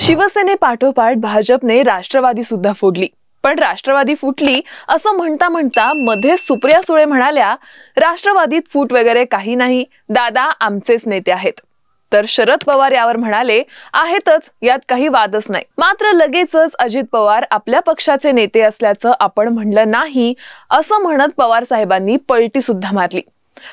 शिवसेनेपाठोपाठ भाजपने राष्ट्रवादी सुद्धा फोडली। पण राष्ट्रवादी फुटली असं म्हणता म्हणता मध्ये सुप्रिया सुळे म्हणाल्या, राष्ट्रवादीत फूट वगैरे काही नाही, दादा आमचेच नेते आहेत। तर शरद पवार यावर म्हणाले, आहेतच, यात काही वादच नाही। मात्र लगेचच अजित पवार आपल्या पक्षाचे नेते असल्याचं आपण म्हणलं नाही असं म्हणत पवार साहेबांनी पलटी सुद्धा मारली।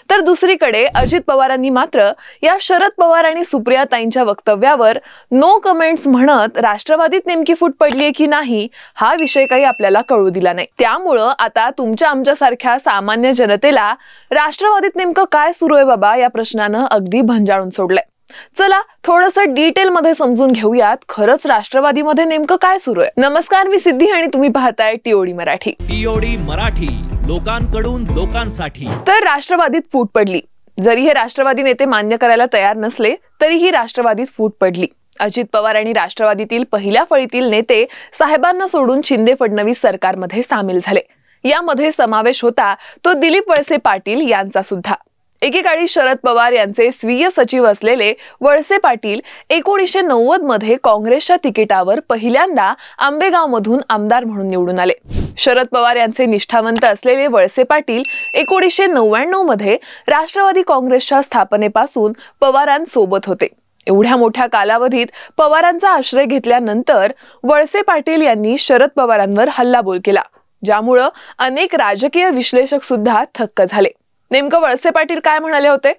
तर दुसरीकडे अजित पवारांनी मात्र या शरद पवार आणि सुप्रियाताईंच्या वक्तव्यावर नो कमेंट्स म्हणत राष्ट्रवादीत नेमकी फूट पडलीये की नाही हा विषय काही आपल्याला कळू दिला नाही। त्यामुळे आता तुमच्या आमच्यासारख्या सामान्य जनतेला राष्ट्रवादीत नेमकं काय सुरू आहे बाबा या प्रश्नानं अगदी भंजाळून सोडलंय। चला थोडंसं डिटेल मध्ये समजून घेऊयात खरंच राष्ट्रवादीमध्ये नेमकं काय सुरू आहे। नमस्कार, मी सिद्धी आणि तुम्ही पाहताय टीओडी मराठी। टीओडी मराठी, लोकांकडून लोकांसाठी। तर राष्ट्रवादीत फूट पडली। जरी हे राष्ट्रवादी नेते मान्य करायला तयार नसले तरीही राष्ट्रवादीत फूट पडली। अजित पवार आणि राष्ट्रवादीतील पहिल्या फळीतील नेते साहेबांना सोडून शिंदे फडणवीस सरकारमध्ये सामील झाले। यामध्ये समावेश होता तो दिलीप वळसे पाटील यांचा सुद्धा। एकेकाळी शरद पवार यांचे स्वीय सचिव असलेले वळसे पाटील 1990 मध्ये काँग्रेसच्या तिकिटावर पहिल्यांदा आंबेगावमधून आमदार म्हणून निवडून आले। शरद पवार यांचे निष्ठावंत असलेले वळसे पाटील 1999 मध्ये राष्ट्रवादी काँग्रेसच्या स्थापनेपासून पवारांसोबत होते। एवढ्या मोठ्या कालावधीत पवारांचा आश्रय घेतल्यानंतर वळसे पाटील यांनी शरद पवारांवर हल्लाबोल केला, ज्यामुळे अनेक राजकीय विश्लेषक सुद्धा थक्क झाले। नेमकं वळसे पाटील काय म्हणाले होते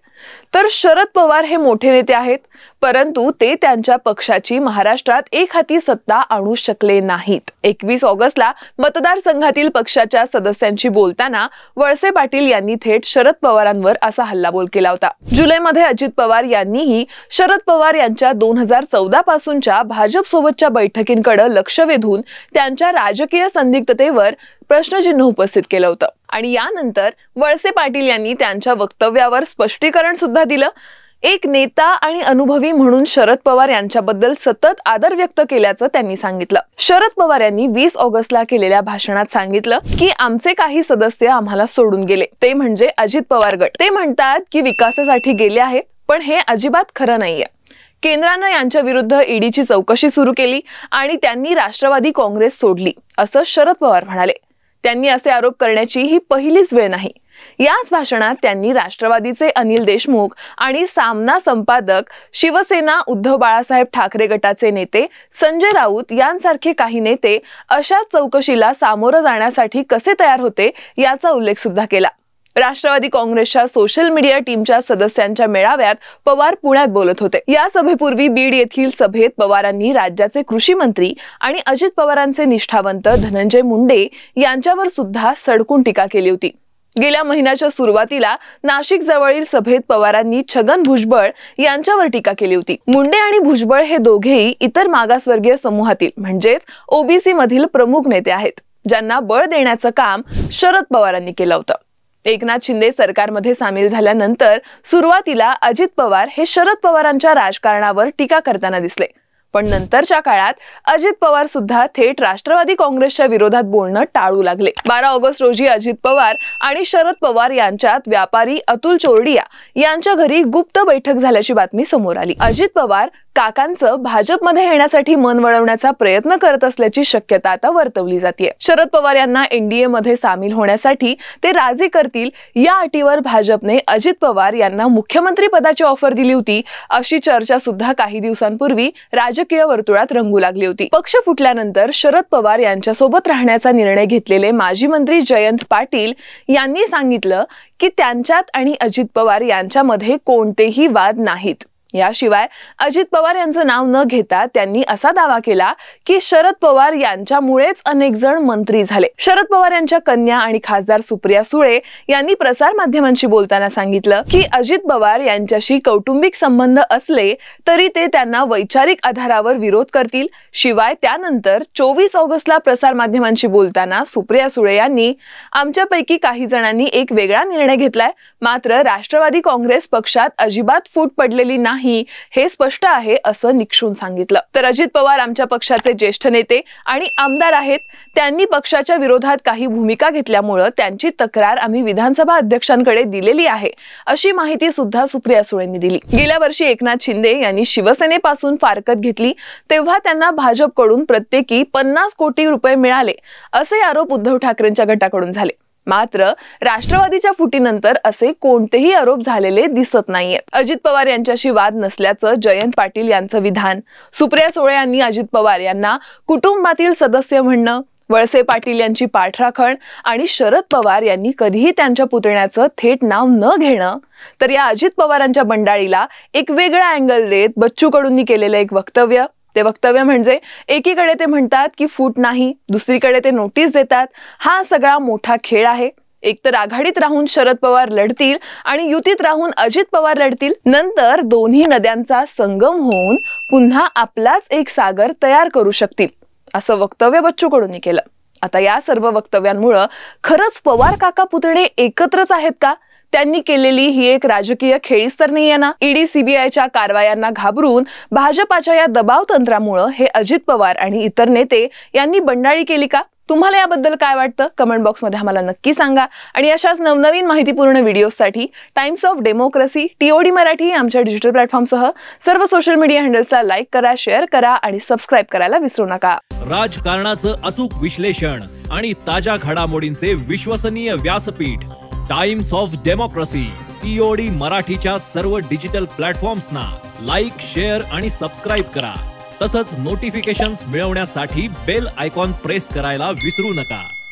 तर शरद पवार हे मोठे नेते आहेत, परंतु ते त्यांच्या पक्षाची महाराष्ट्रात एक हाती सत्ता आणू शकले नाहीत। 21 ऑगस्टला मतदारसंघातील पक्षाच्या सदस्यांशी बोलताना वळसे पाटील यांनी थेट शरद पवारांवर असा हल्लाबोल केला होता। जुलैमध्ये अजित पवार यांनीही शरद पवार यांच्या 2014 पासूनच्या भाजप सोबतच्या बैठकींकडे लक्ष वेधून त्यांच्या राजकीय संदिग्धतेवर प्रश्नचिन्ह उपस्थित केलं होतं आणि यानंतर वळसे पाटील यांनी त्यांच्या वक्तव्यावर स्पष्टीकरण सुद्धा दिलं। एक नेता आणि अनुभवी म्हणून शरद पवार यांच्याबद्दल सतत आदर व्यक्त केल्याचं त्यांनी सांगितलं। शरद पवार यांनी 20 ऑगस्टला केलेल्या भाषणात सांगितलं की आमचे काही सदस्य आम्हाला सोडून गेले, ते म्हणजे अजित पवार गट। ते म्हणतात की विकासासाठी गेले आहेत, पण हे अजिबात खरं नाहीये। केंद्रानं यांच्या विरुद्ध ईडीची चौकशी सुरू केली आणि त्यांनी राष्ट्रवादी काँग्रेस सोडली असं शरद पवार म्हणाले। त्यांनी असे आरोप करण्याची ही पहिलीच वेळ नाही। याच भाषणात त्यांनी राष्ट्रवादीचे अनिल देशमुख आणि सामना संपादक शिवसेना उद्धव बाळासाहेब ठाकरे गटाचे नेते संजय राऊत यांसारखे काही नेते अशा चौकशीला सामोरं जाण्यासाठी कसे तयार होते याचा उल्लेख सुद्धा केला। राष्ट्रवादी काँग्रेसच्या सोशल मीडिया टीमच्या सदस्यांच्या मेळाव्यात पवार पुण्यात बोलत होते। या सभेपूर्वी बीड येथील सभेत पवारांनी राज्याचे कृषी मंत्री आणि अजित पवारांचे निष्ठावंत धनंजय मुंडे यांच्यावर सुद्धा सडकून टीका केली होती। गेल्या महिन्याच्या सुरुवातीला नाशिक जवळील सभेत पवारांनी छगन भुजबळ यांच्यावर टीका केली होती। मुंडे आणि भुजबळ हे दोघेही इतर मागासवर्गीय समूहातील म्हणजेच ओबीसी मधील प्रमुख नेते आहेत, ज्यांना बळ देण्याचं काम शरद पवारांनी केलं होतं। एकनाथ शिंदे सरकारमध्ये सामील झाल्यानंतर सुरुवातीला अजित पवार हे शरद पवारांच्या राजकारणावर टीका करताना दिसले, पण नंतरच्या काळात अजित पवार सुद्धा थेट राष्ट्रवादी काँग्रेसच्या विरोधात बोलणं टाळू लागले। 12 ऑगस्ट रोजी अजित पवार आणि शरद पवार यांच्यात व्यापारी अतुल चोरडिया यांच्या घरी गुप्त बैठक झाल्याची बातमी समोर आली। अजित पवार काकांचं भाजपमध्ये येण्यासाठी मन वळवण्याचा प्रयत्न करत असल्याची शक्यता आता वर्तवली जाते। शरद पवार यांना एनडीए मध्ये सामील होण्यासाठी ते राजी करतील या अटीवर भाजपने अजित पवार यांना मुख्यमंत्री पदाची ऑफर दिली होती अशी चर्चा सुद्धा काही दिवसांपूर्वी राजकीय वर्तुळात रंगू लागली होती। पक्ष फुटल्यानंतर शरद पवार यांच्यासोबत राहण्याचा निर्णय घेतलेले माजी मंत्री जयंत पाटील यांनी सांगितलं की त्यांच्यात आणि अजित पवार यांच्यामध्ये कोणतेही वाद नाहीत। याशिवाय अजित पवार यांचं नाव न घेता त्यांनी असा दावा केला की शरद पवार यांच्यामुळेच अनेक जण मंत्री झाले। शरद पवार यांच्या कन्या आणि खासदार सुप्रिया सुळे यांनी प्रसार माध्यमांशी बोलताना सांगितलं की अजित पवार यांच्याशी कौटुंबिक संबंध असले तरी ते त्यांना वैचारिक आधारावर विरोध करतील। शिवाय त्यानंतर 24 ऑगस्टला प्रसार माध्यमांशी बोलताना सुप्रिया सुळे यांनी आमच्यापैकी काही जणांनी एक वेगळा निर्णय घेतलाय, मात्र राष्ट्रवादी काँग्रेस पक्षात अजिबात फूट पडलेली नाही नाही हे स्पष्ट आहे असं निक्षून सांगितलं. तर अजित पवार आमच्या पक्षाचे ज्येष्ठ नेते आणि आमदार आहेत. त्यांनी पक्षाच्या विरोधात काही भूमिका घेतल्यामुळे त्यांची तक्रार आम्ही विधानसभा अध्यक्षांकडे दिलेली आहे अशी माहिती सुद्धा सुप्रिया सुळेंनी दिली. गेल्या वर्षी एकनाथ शिंदे यांनी शिवसेनेपासून फारकत घेतली तेव्हा त्यांना भाजपकडून प्रत्येकी 50 कोटी रुपये मिळाले असे आरोप उद्धव ठाकरेंच्या गटाकडून झाले. मात्र राष्ट्रवादीच्या फुटीनंतर असे कोणतेही आरोप झालेले दिसत नाहीयेत. अजित पवार यांच्याशी वाद नसल्याचं जयंत पाटील यांचं विधान, सुप्रिया सुळे यांनी अजित पवार यांना कुटुंबातील सदस्य म्हणणं, वळसे पाटील यांची पाठराखण आणि शरद पवार यांनी कधीही त्यांच्या पुतण्याचं थेट नाव न घेणं, तर या अजित पवारांच्या बंडाळीला एक वेगळा अँगल देत बच्चू कडूंनी केलेलं एक वक्तव्य, ते वक्तव्य म्हणजे एकीकडे ते म्हणतात की फूट नाही, दुसरीकडे ते नोटीस देतात. हा सगळा मोठा खेळ आहे. एकतर आघाडीत राहून शरद पवार लढतील आणि युतीत राहून अजित पवार लढतील, नंतर दोन्ही नद्यांचा संगम होऊन पुन्हा आपलाच एक सागर तयार करू शकतील असं वक्तव्य बच्चू कडूंनी केलं. आता या सर्व वक्तव्यांमुळे खरंच पवार काका पुतणे एकत्रच आहेत का? त्यांनी केलेली ही एक राजकीय खेळीच तर नाहीये ना? ईडी सीबीआयच्या कारवायांना घाबरून भाजपाच्या या दबाव तंत्रामुळे हे अजित पवार आणि इतर नेते यांनी बंडाळी केली का? तुम्हाला याबद्दल काय वाटतं? कमेंट बॉक्समध्ये आम्हाला नक्की सांगा. आणि अशाच नवनवीन माहितीपूर्ण व्हिडिओसाठी times of democracy TOD Marathi आमच्या डिजिटल प्लॅटफॉर्मसह सर्व सोशल मीडिया हँडल्सला लाईक करा, शेअर करा आणि सबस्क्राईब करायला विसरू नका. राजकारणाचं अचूक विश्लेषण आणि ताज्या घडामोडींचे विश्वसनीय व्यासपीठ टाइम्स ऑफ डेमोक्रेसी TOD मराठीच्या सर्व डिजिटल प्लॅटफॉर्म्सना लाईक, शेअर आणि सबस्क्राईब करा. तसंच नोटिफिकेशन्स मिळवण्यासाठी बेल आयकॉन प्रेस करायला विसरू नका.